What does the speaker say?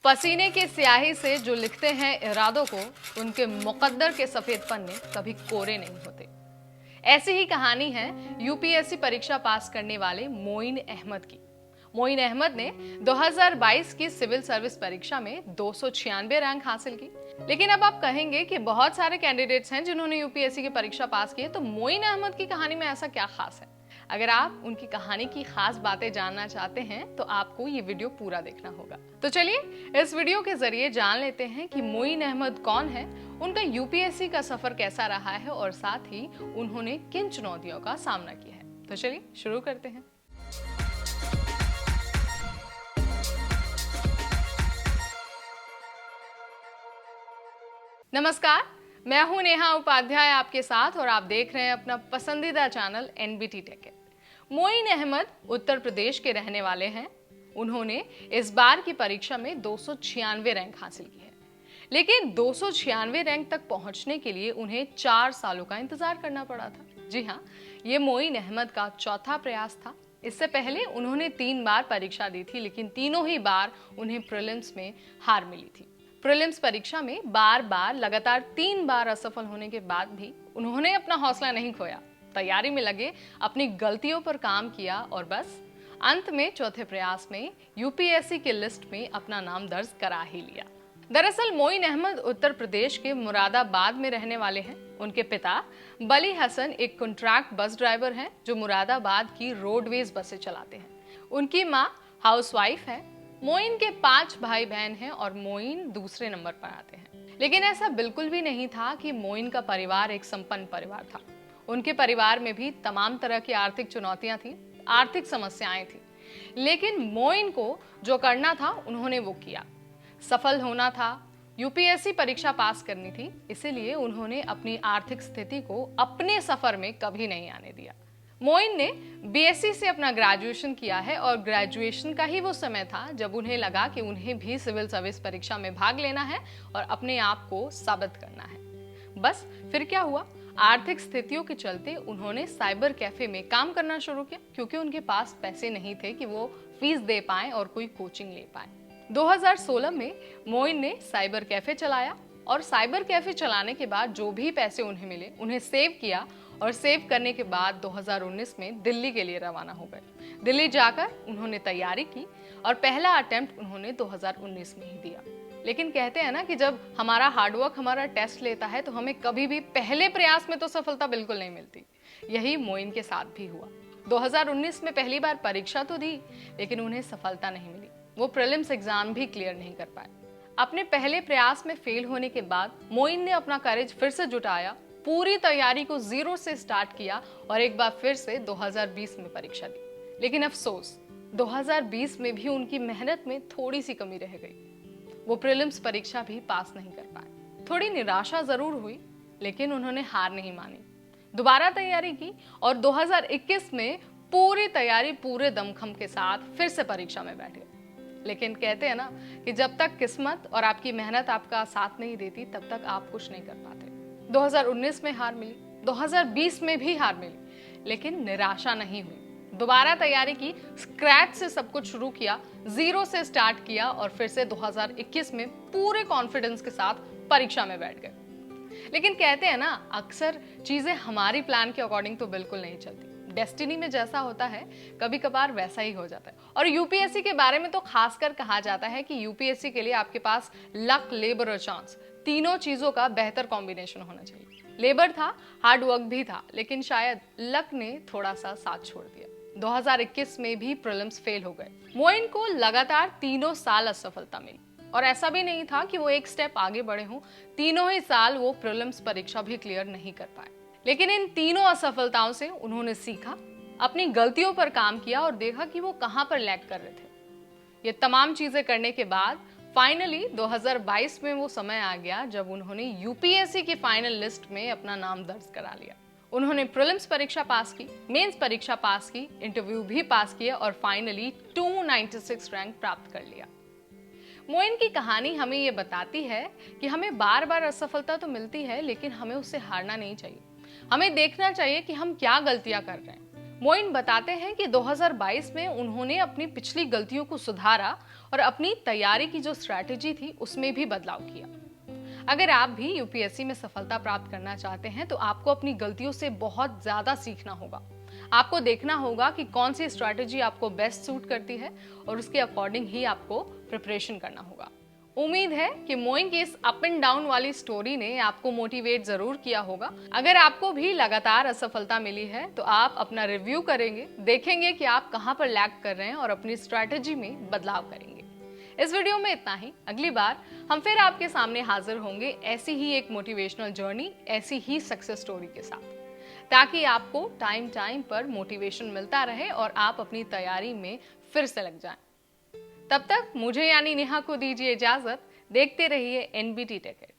पसीने की स्याही से जो लिखते हैं इरादों को, उनके मुकद्दर के सफेद पन्ने कभी कोरे नहीं होते। ऐसी ही कहानी है यूपीएससी परीक्षा पास करने वाले मोइन अहमद की। मोइन अहमद ने 2022 की सिविल सर्विस परीक्षा में 296 रैंक हासिल की। लेकिन अब आप कहेंगे कि बहुत सारे कैंडिडेट्स हैं जिन्होंने यूपीएससी की परीक्षा पास की है, तो मोइन अहमद की कहानी में ऐसा क्या खास है? अगर आप उनकी कहानी की खास बातें जानना चाहते हैं तो आपको ये वीडियो पूरा देखना होगा। तो चलिए इस वीडियो के जरिए जान लेते हैं कि मोइन अहमद कौन है, उनका यूपीएससी का सफर कैसा रहा है और साथ ही उन्होंने किन चुनौतियों का सामना किया है। तो चलिए शुरू करते हैं। नमस्कार, मैं हूं नेहा उपाध्याय आपके साथ और आप देख रहे हैं अपना पसंदीदा channel NBT tech. Moin Ahmad Uttar Pradesh के रहने वाले हैं। उन्होंने इस बार की परीक्षा में 296 रैंक हासिल की है, लेकिन 296 रैंक तक पहुंचने के लिए उन्हें 4 सालों का इंतजार करना पड़ा था। जी हाँ, ये मोइन अहमद का चौथा प्रयास था। इससे पहले उन्होंने 3 बार परीक्षा दी थी, लेकिन तीनों ही बार उन्हें प्रीलिम्स में हार मिली थी। प्रीलिम्स परीक्षा में बार बार लगातार 3 बार असफल होने के बाद भी उन्होंने अपना हौसला नहीं खोया, तैयारी में लगे, अपनी गलतियों पर काम किया और बस अंत में चौथे प्रयास में यूपीएससी की लिस्ट में अपना नाम दर्ज करा ही लिया। दरअसल मोइन अहमद उत्तर प्रदेश के मुरादाबाद में रहने वाले हैं। उनके पिता बली हसन एक कॉन्ट्रैक्ट बस ड्राइवर हैं जो मुरादाबाद की रोडवेज बसें चलाते हैं। उनकी माँ हाउसवाइफ है। मोइन के 5 भाई बहन हैं और मोइन दूसरे नंबर पर आते हैं। लेकिन ऐसा बिल्कुल भी नहीं था कि मोइन का परिवार एक संपन्न परिवार था। उनके परिवार में भी तमाम तरह की आर्थिक चुनौतियां थी, आर्थिक समस्याएं थी। लेकिन मोइन को जो करना था उन्होंने वो किया। सफल होना था, यूपीएससी परीक्षा पास करनी थी, इसीलिए उन्होंने अपनी आर्थिक स्थिति को अपने सफर में कभी नहीं आने दिया। मोइन ने बीएससी से अपना ग्रेजुएशन किया है और ग्रेजुएशन का ही वो समय था जब उन्हें लगा कि उन्हें भी सिविल सर्विस परीक्षा में भाग लेना है और अपने आप को साबित करना है। बस फिर क्या हुआ, आर्थिक स्थितियों के चलते उन्होंने साइबर कैफे में काम करना शुरू किया, क्योंकि उनके पास पैसे नहीं थे कि वो फीस दे पाएं और कोई कोचिंग ले पाएं। 2016 में मोइन ने साइबर कैफे चलाया और साइबर कैफे चलाने के बाद जो भी पैसे उन्हें मिले उन्हें सेव किया और सेव करने के बाद 2019 में दिल्ली के लिए रवाना हो गए। दिल्ली जाकर उन्होंने तैयारी की और पहला अटेम्प्ट उन्होंने 2019 में ही दिया। लेकिन कहते हैं ना कि जब हमारा हार्डवर्क हमारा टेस्ट लेता है तो हमें कभी भी पहले प्रयास में तो सफलता बिल्कुल नहीं मिलती। यही मोइन के साथ भी हुआ। 2019 में पहली बार परीक्षा तो दी, लेकिन उन्हें सफलता नहीं मिली। वो प्रीलिम्स एग्जाम भी क्लियर नहीं कर पाए। अपने पहले प्रयास में फेल होने के बाद मोइन ने अपना करेज फिर से जुटाया, पूरी तैयारी को जीरो से स्टार्ट किया और एक बार फिर से 2020 में परीक्षा दी। लेकिन अफसोस 2020 में भी उनकी मेहनत में थोड़ी सी कमी रह गई। वो प्रीलिम्स परीक्षा भी पास नहीं कर पाए। थोड़ी निराशा जरूर हुई, लेकिन उन्होंने हार नहीं मानी, दोबारा तैयारी की और 2021 में पूरी तैयारी पूरे दमखम के साथ फिर से परीक्षा में बैठे। लेकिन कहते हैं ना कि जब तक किस्मत और आपकी मेहनत आपका साथ नहीं देती तब तक आप कुछ नहीं कर पाते। 2019 में हार मिली, 2020 में भी हार मिली, लेकिन निराशा नहीं हुई। दोबारा तैयारी की, स्क्रैच से सब कुछ शुरू किया, जीरो से स्टार्ट किया और फिर से 2021 में पूरे कॉन्फिडेंस के साथ परीक्षा में बैठ गए। लेकिन कहते हैं ना, अक्सर चीजें हमारी प्लान के अकॉर्डिंग तो बिल्कुल नहीं चलती। डेस्टिनी में जैसा होता है कभी कभार वैसा ही हो जाता है। और यूपीएससी के बारे में तो खासकर कहा जाता है कि यूपीएससी के लिए आपके पास लक, लेबर और चांस, तीनों चीजों का बेहतर कॉम्बिनेशन होना चाहिए। लेबर था, हार्ड वर्क भी था, लेकिन शायद लक ने थोड़ा सा साथ छोड़ दिया। 2021 में भी प्रीलिम्स फेल हो गए। मोइन को लगातार 3 साल असफलता मिली और ऐसा भी नहीं था कि वो एक स्टेप आगे बढ़े हों। तीनों ही साल वो प्रीलिम्स परीक्षा भी क्लियर नहीं कर पाए। लेकिन इन तीनों असफलताओं से उन्होंने सीखा, अपनी गलतियों पर काम किया और देखा कि वो कहां पर लैग कर रहे थे। ये तमाम चीजें करने के बाद फाइनली 2022 में वो समय आ गया जब उन्होंने यूपीएससी की फाइनल लिस्ट में अपना नाम दर्ज करा लिया। उन्होंने प्रीलिम्स परीक्षा पास की, मेंस परीक्षा पास की, इंटरव्यू भी पास किया और फाइनली 296 रैंक प्राप्त कर लिया। मोइन की कहानी हमें ये बताती है कि हमें बार बार असफलता तो मिलती है, लेकिन हमें उससे हारना नहीं चाहिए। हमें देखना चाहिए कि हम क्या गलतियां कर रहे हैं। मोइन बताते हैं कि 2022 में उन्होंने अपनी पिछली गलतियों को सुधारा और अपनी तैयारी की जो स्ट्रैटेजी थी उसमें भी बदलाव किया। अगर आप भी यूपीएससी में सफलता प्राप्त करना चाहते हैं तो आपको अपनी गलतियों से बहुत ज्यादा सीखना होगा। आपको देखना होगा कि कौन सी स्ट्रैटेजी आपको बेस्ट सूट करती है और उसके अकॉर्डिंग ही आपको प्रिपरेशन करना होगा। उम्मीद है कि मोइंग की इस अप एंड डाउन वाली स्टोरी ने आपको मोटिवेट जरूर किया होगा। अगर आपको भी लगातार असफलता मिली है तो आप अपना रिव्यू करेंगे, देखेंगे कि आप कहां पर लैग कर रहे हैं और अपनी स्ट्रैटेजी में बदलाव करेंगे। इस वीडियो में इतना ही। अगली बार हम फिर आपके सामने हाजिर होंगे ऐसी ही एक मोटिवेशनल जर्नी, ऐसी ही सक्सेस स्टोरी के साथ, ताकि आपको टाइम टाइम पर मोटिवेशन मिलता रहे और आप अपनी तैयारी में फिर से लग जाएं। तब तक मुझे यानी नेहा को दीजिए इजाजत। देखते रहिए एनबीटी टेक।